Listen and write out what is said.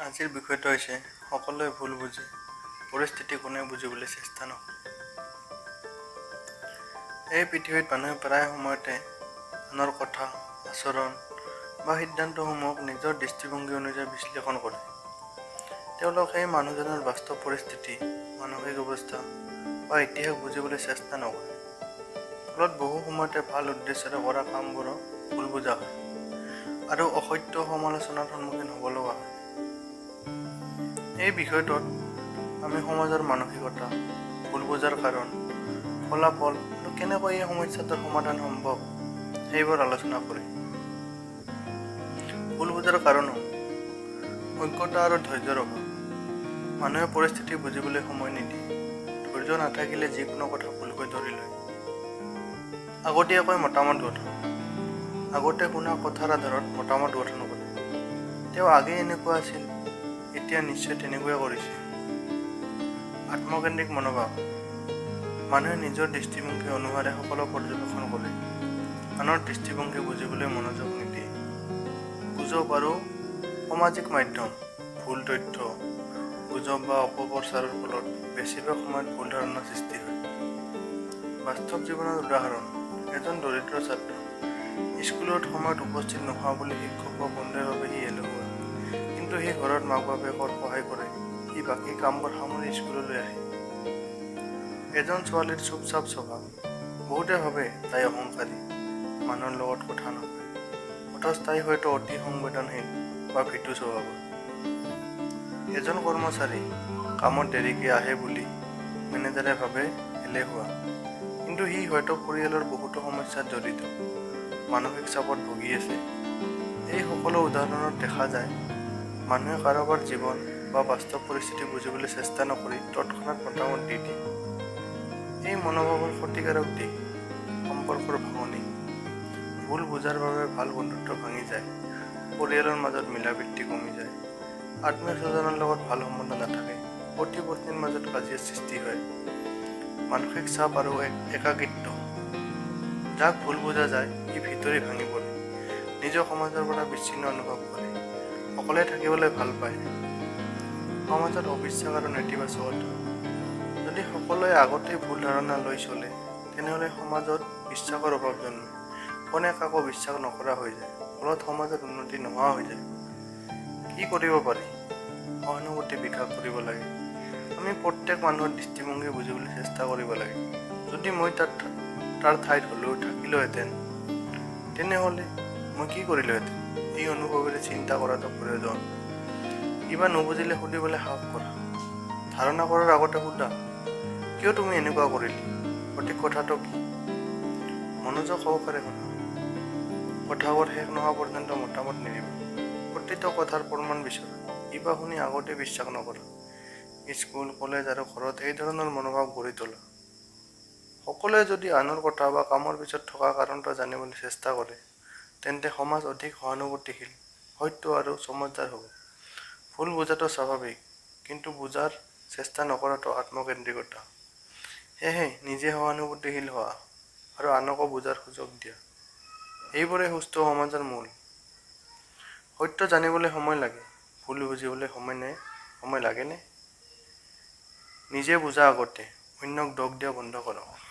আজিৰ বিষয়টো হৈছে সকলোৱে ভুল বুজে, পৰিস্থিতি কোনে বুজিবলৈ চেষ্টা নকৰে। এই পৃথিৱীত মানুহে প্ৰায় সময়তে আনৰ কথা, আচৰণ বা সিদ্ধান্তসমূহক নিজৰ দৃষ্টিভংগী অনুযায়ী বিশ্লেষণ কৰে। তেওঁলোক সেই মানুহজনৰ বাস্তৱ পৰিস্থিতি, মানসিক অৱস্থা বা ইতিহাস বুজিবলৈ চেষ্টা নকৰে। ফলত বহু সময়তে ভাল উদ্দেশ্যৰে কৰা কামবোৰো ভুল বুজা হয় আৰু অসত্য সমালোচনাৰ সন্মুখীন হ'ব লগা হয়। এই বিষয়টোত আমি সমাজৰ মানসিকতা, ভুল বুজাৰ কাৰণ, ফলাফল আৰু কেনেকৈ এই সমস্যাটোৰ সমাধান সম্ভৱ সেইবোৰ আলোচনা কৰিম। ভুল বুজাৰ কাৰণো অজ্ঞতা আৰু ধৈৰ্যৰ অভাৱ। মানুহে পৰিস্থিতি বুজিবলৈ সময় নিদিয়ে। ধৈৰ্য নাথাকিলে যিকোনো কথা ভুলকৈ ধৰি লয়। আগতীয়াকৈ মতামত গঠন। আগতে শুনা কথাৰ আধাৰত মতামত গঠন কৰে। তেওঁ আগেই এনেকুৱা আছিল, এতিয়া নিশ্চয় তেনেকুৱাই কৰিছে। আত্মকেন্দ্ৰিক মনোভাৱ। মানুহে নিজৰ দৃষ্টিভংগী অনুসাৰে সকলো পৰ্যবেক্ষণ কৰে। আনৰ দৃষ্টিভংগী বুজিবলৈ মনোযোগ নিদিয়ে। গুজব আৰু সামাজিক মাধ্যম, ভুল তথ্য, গুজব বা অপপ্ৰচাৰৰ ফলত বেছিভাগ সময়ত ভুল ধাৰণাৰ সৃষ্টি হয়। বাস্তৱ জীৱনৰ উদাহৰণ, এজন দৰিদ্ৰ ছাত্ৰ স্কুলত সময়ত উপস্থিত নোহোৱা বুলি শিক্ষক বা বন্ধুৰ বাবে সি এলেহুৱা। কিন্তু সি ঘৰত মাক বাপেকৰ সহায় কৰে। সি বাকী কামবোৰ সামৰি স্কুললৈ আহে। এজন ছোৱালীৰ চুপচাপ স্বভাৱ। বহুতে ভাবে তাই অহংকাৰী, মানুহৰ লগত কথা নকয়। অথচ তাই হয়তো অতি সংবেদনশীল বা ভীতু স্বভাৱৰ। এজন কৰ্মচাৰী কামত দেৰিকৈ আহে বুলি মেনেজাৰে ভাবে এলেহুৱা। কিন্তু সি হয়তো পৰিয়ালৰ বহুতো সমস্যাত জড়িত, মানসিক চাপত ভুগি আছে। এই সকলো উদাহৰণত দেখা যায় মানুহে কাৰোবাৰ জীৱন বা বাস্তৱ পৰিস্থিতি বুজিবলৈ চেষ্টা নকৰি তৎক্ষণাত মতামত দি দিয়ে। এই মনোভাৱৰ ক্ষতিকাৰক দিশ, সম্পৰ্কৰ ভাঙনি। ভুল বুজাৰ বাবে ভাল বন্ধুত্ব ভাঙি যায়। পৰিয়ালৰ মাজত মিলাপ্ৰীতি কমি যায়। আত্মীয় স্বজনৰ লগত ভাল সম্বন্ধ নাথাকে। পতি পত্নীৰ মাজত কাজিয়াৰ সৃষ্টি হয়। মানসিক চাপ আৰু একাকিত্ব। যাক ভুল বুজা যায় সি ভিতৰি ভাঙি পৰে। নিজৰ সমাজৰ পৰা বিচ্ছিন্ন অনুভৱ কৰে। অকলে থাকিবলৈ ভাল পায়। সমাজত অবিশ্বাস আৰু নেতিবাচকতা। যদি সকলোৱে আগতেই ভুল ধাৰণা লৈ চলে, তেনেহ'লে সমাজত বিশ্বাসৰ অভাৱ জন্মে। কোনে কাকো বিশ্বাস নকৰা হৈ যায়। ফলত সমাজত উন্নতি নোহোৱা হৈ যায়। কি কৰিব পাৰি? সহানুভূতি বিকাশ কৰিব লাগে। আমি প্ৰত্যেক মানুহৰ দৃষ্টিভংগী বুজিবলৈ চেষ্টা কৰিব লাগে। যদি মই তাৰ ঠাইত থাকিলোহেঁতেন, তেনেহ'লে মই কি কৰিলোহেঁতেন? এই অনুভৱেৰে চিন্তা কৰাটো প্ৰয়োজন। কিবা নুবুজিলে সুধিবলৈ সাহস কৰা। ধাৰণা কৰাৰ আগতে সোধা, কিয় তুমি এনেকুৱা কৰিলা? সঠিক কথাটো কি? মনোযোগ সহকাৰে শুনা। কথাবোৰ শেষ নোহোৱা পৰ্যন্ত মতামত নিদিবা। প্ৰতিটো কথাৰ প্ৰমাণ বিচৰা। কিবা শুনি আগতে বিশ্বাস নকৰা। স্কুল, কলেজ আৰু ঘৰত এই ধৰণৰ মনোভাৱ গঢ়ি তোলা। সকলোৱে যদি আনৰ কথা বা কামৰ পিছত থকা কাৰণটো জানিবলৈ চেষ্টা কৰে, তেন্তে সমাজ অধিক সহানুভূতিশীল, সত্য আৰু সমজদাৰ হ'ব। ভুল বুজাটো স্বাভাৱিক, কিন্তু বুজাৰ চেষ্টা নকৰাটো আত্মকেন্দ্ৰিকতা। সেয়েহে নিজে সহানুভূতিশীল হোৱা আৰু আনকো বুজাৰ সুযোগ দিয়া। এইবোৰে সুস্থ সমাজৰ মূল। সত্য জানিবলৈ সময় লাগে, ভুল বুজিবলৈ সময় লাগেনে? নিজে বুজা আগতে অন্যক দোষ দিয়া বন্ধ কৰক।